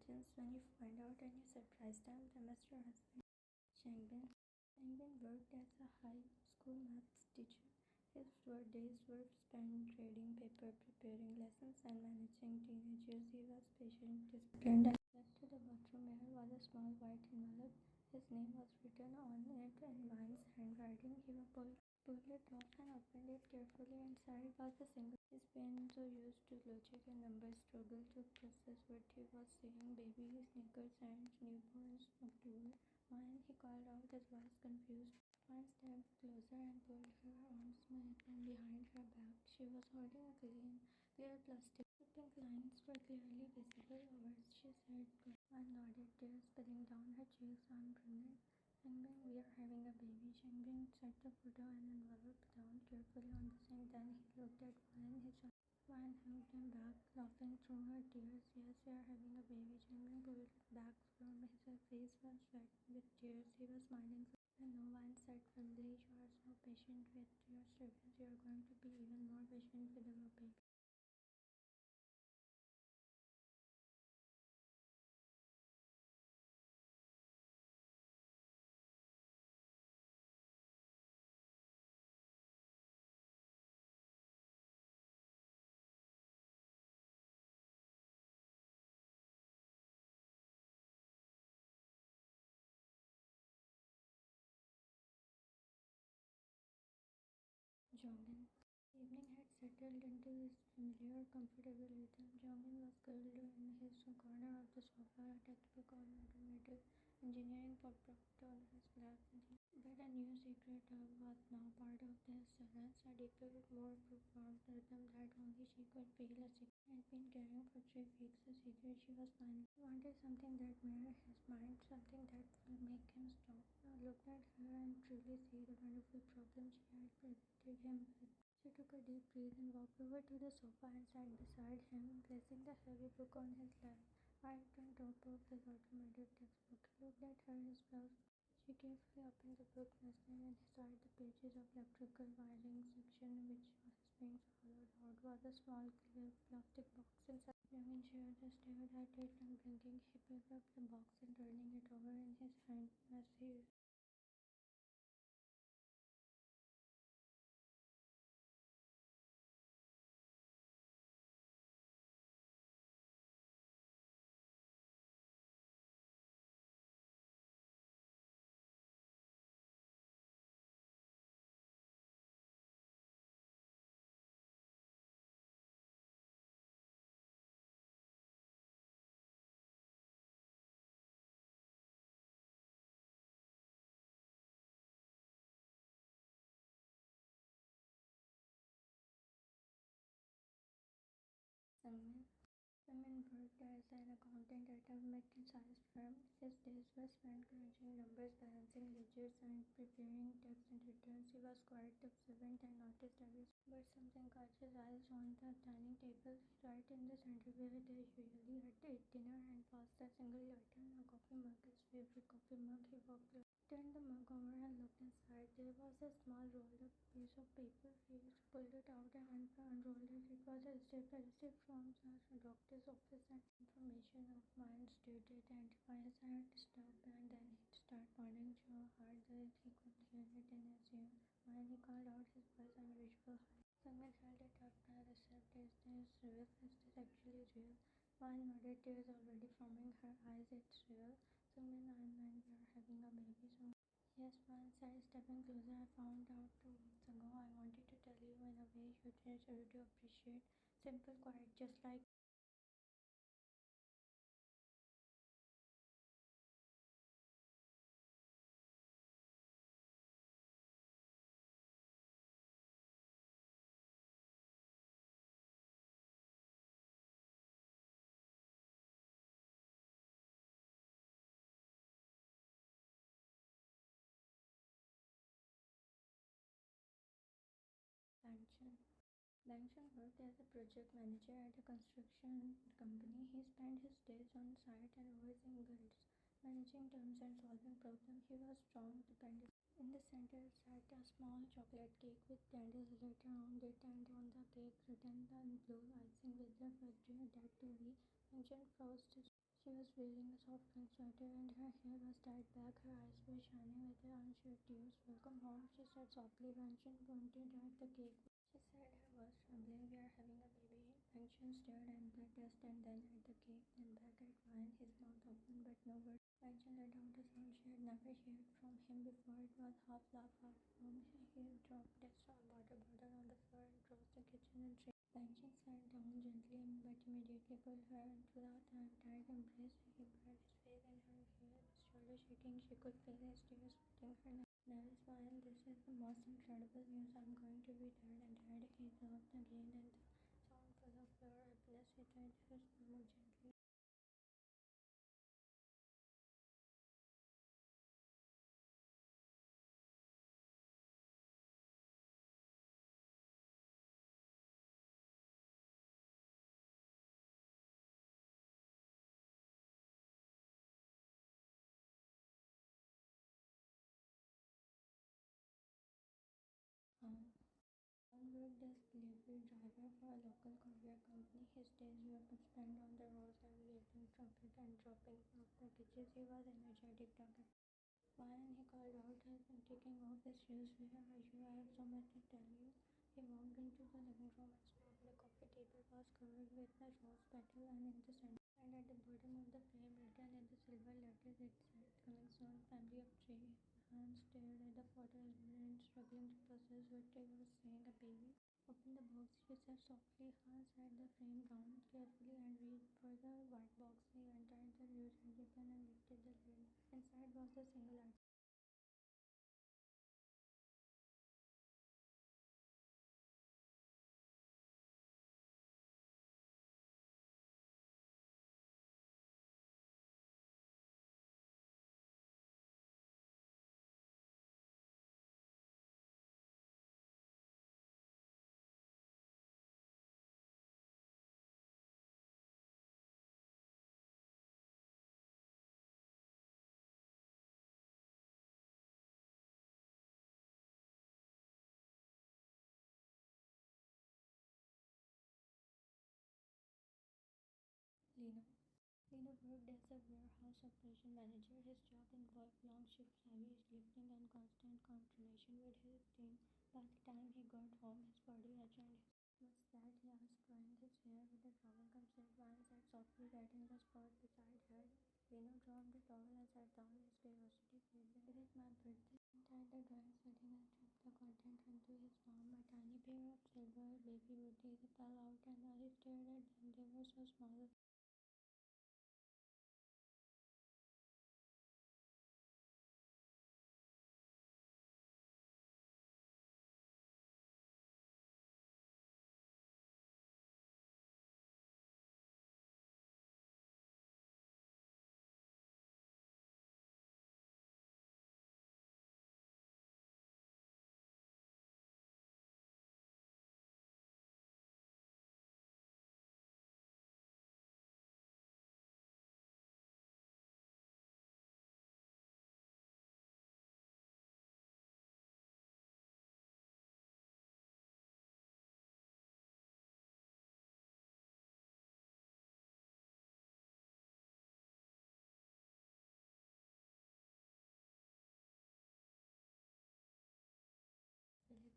intense when you find out and you surprise them. The Mr. Husband, Changbin. Changbin worked as a high school maths teacher. His days were spent reading paper, preparing lessons, and managing teenagers. He was patient, disciplined, and left to the bathroom mirror was a small white envelope. His name was written on it in Vine's handwriting. He pulled it off and opened it carefully. Inside was a single. His brain, so used to logic and numbers, struggled to process what he was saying. Baby sneakers and newborns, October. When he called out, his voice confused. One stepped closer and pulled her arms from behind her back. She was holding a clear plastic. The pink lines were clearly visible. Words she said. One nodded, tears spilling down her cheeks. I'm pregnant. Changbin, we are having a baby. Changbin set the photo and envelope down carefully on the sink. Then he looked at Wan hugged him back, laughing through her tears. Yes, we are having a baby. Changbin pulled it back from his face was wet with tears. He was smiling. I know, Wan said firmly. You are so patient with your students. You are going to be even more patient with our baby. Jeongin. Evening had settled into his familiar, comfortable rhythm. Jeongin was curled in his corner of the sofa, a textbook on automotive engineering for propped on his lap. But a new secret was now part of their silence, a deeper, more profound rhythm that only she could feel. A secret had been carrying for 3 weeks, a secret she was planning. He wanted something that mirrored his mind, something that would make him stop, look at her, and truly see the wonderful problem she had presented him with. She took a deep breath and walked over to the sofa and sat beside him, placing the heavy book on his lap. Right on top of his automotive textbook. He looked at her, his blouse. She carefully opened the book, nestling inside the pages of electrical wiring section, which was being followed out was a small clear plastic box inside. Jeongin stared at it and blinking. He picked up the box and turning it over in his hand as he Seungmin. Seungmin worked as an accountant at a mid-sized firm. His days were spent crunching numbers, balancing ledgers, and preparing tax and returns. He was quite observant and noticed everything. But something caught his eyes on the dining table, right in the center where they usually had ate dinner, and passed a single item, a coffee mug, his favorite coffee mug. He walked turned the mug over and looked inside. There was a small rolled up piece of paper. He pulled it out and unrolled it. It was a receipt from the doctor's office and information of mine stated to identify his hand stop, and then he'd start pounding so hard that he could hear it in his ear. When he called out, his voice unusual high. Someone held it up. The receipt. Is this real? Is this actually real? One nodded, tears already forming her eyes. It's real. Seungmin and we are having a baby soon. Yes, once I stepping closer, I found out 2 weeks ago. I wanted to tell you in a way you do appreciate. Simple, quiet, just like bangchan. Bangchan worked as a project manager at a construction company. He spent his days on site and overseeing builds, managing terms and solving problems. He was strong, dependable. In the center sat a small chocolate cake with candles lit around it, and on the cake written in blue icing with the word that to be mentioned first. She was wearing a soft pink sweater and her hair was tied back. Her eyes were shining with her unshed tears. "Welcome home," she said softly. Bangchan pointed at the cake. She said her voice trembling. "We are having a baby." Bangchan stared at the dust and then at the cake, then back at Ryan, his mouth open but no word. Bangchan let out a sound she had never heard from him before. It was half laugh, half moan. He dropped a water bottle on the floor and crossed the kitchen and tray. Bangchan sat down gently but immediately pulled her into a tight embrace. He buried his face in her hair, his shoulders shaking. She could feel his tears wetting her neck. "Never smile. This is the most incredible news. I'm going to be dad." And dad, he laughed again, and the sound full of pure happiness. He tied her more gently. Um, John worked as delivery driver for a local courier company. His days were spent on the roads navigating traffic and dropping off packages. He was energetic, talkative. Why, he called out as taking off his shoes. "Where are you? I have so much to tell you." He walked into the living room and saw the coffee table was covered with a rose petal, and in the center and at the bottom of the frame, written in the silver letters, it said, "Coming soon, family of three." Hans stared at the photo and struggling to process what he was saying. "A baby?" "Open the box," she said softly. Hans set the frame down carefully and reached for the white box. He untied the red ribbon and lifted the lid. Inside was a single item. leeknow. Leeknow worked as a warehouse operation manager. His job involved long shifts, heavy lifting, and constant coordination with his team. By the time he got home, his body ached and his was that he asked, drying his hair with a towel. "Come sit." Ryan said softly, right in the spot beside her. Leeknow dropped the towel and sat down. His curiosity faded. "It is my birthday." He tied the dry setting and dripped the content into his palm. A tiny pair of silver baby booties fell out, and while he stared at them, they were so small. Felix.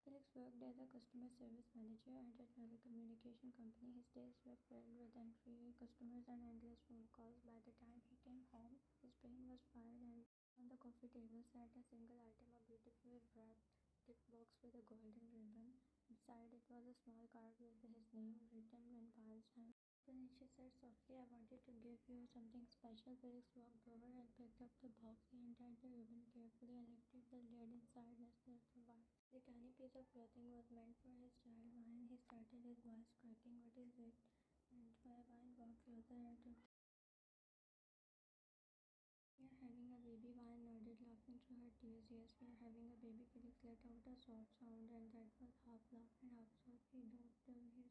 Felix worked as a customer service manager at a telecommunication company. His days were filled with angry customers and endless phone calls. By the time he came home, his brain was fried, and on the coffee table sat a single item, a beautifully wrapped gift box with a golden ribbon. Inside it was a small card with his name written in Ryan's hand. "Then," she said softly, "I wanted to give you something special." Felix walked over and picked up the box. He untied the ribbon carefully and lifted the lid. Inside nestled the wire. The tiny piece of clothing was meant for his child. When he started, his voice cracking. "What is it?" And Vine walked closer and took. "We are having a baby." Vine nodded, laughing through her tears. "Yes, we are having a baby." Felix let out a soft sound, and that was half laugh and half sob. He dropped his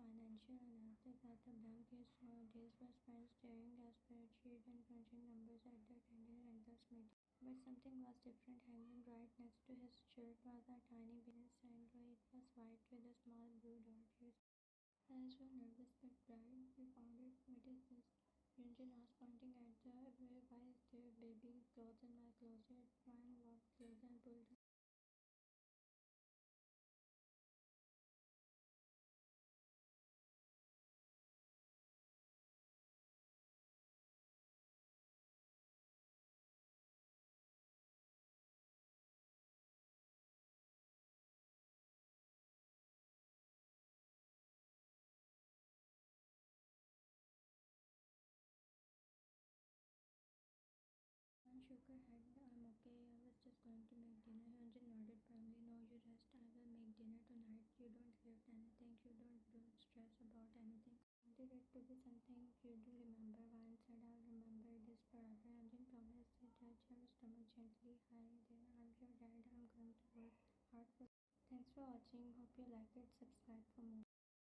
financial analysis at the bank. His days were spent staring at spreadsheets and crunching numbers at the attendance meeting. But something was different. Hanging right next to his shirt was a tiny business handle. It was white with a small blue dot. His eyes were nervous but bright. We found it. What is this? Hyunjin asked, pointing at the why is there baby clothes in my closet? Ryan walked closer and pulled Anne shook her head. I'm okay. I was just going to make dinner. Hyunjin nodded firmly. No, you rest. I will make dinner tonight. You don't lift anything. You don't stress about anything. I wanted it to be something you do remember. Ryan said, I'll remember this forever. Hyunjin promised. He touched her stomach gently. Hi there. I'm your dad. I'm going to work hard for you. Thanks for watching. Hope you like it. Subscribe for more.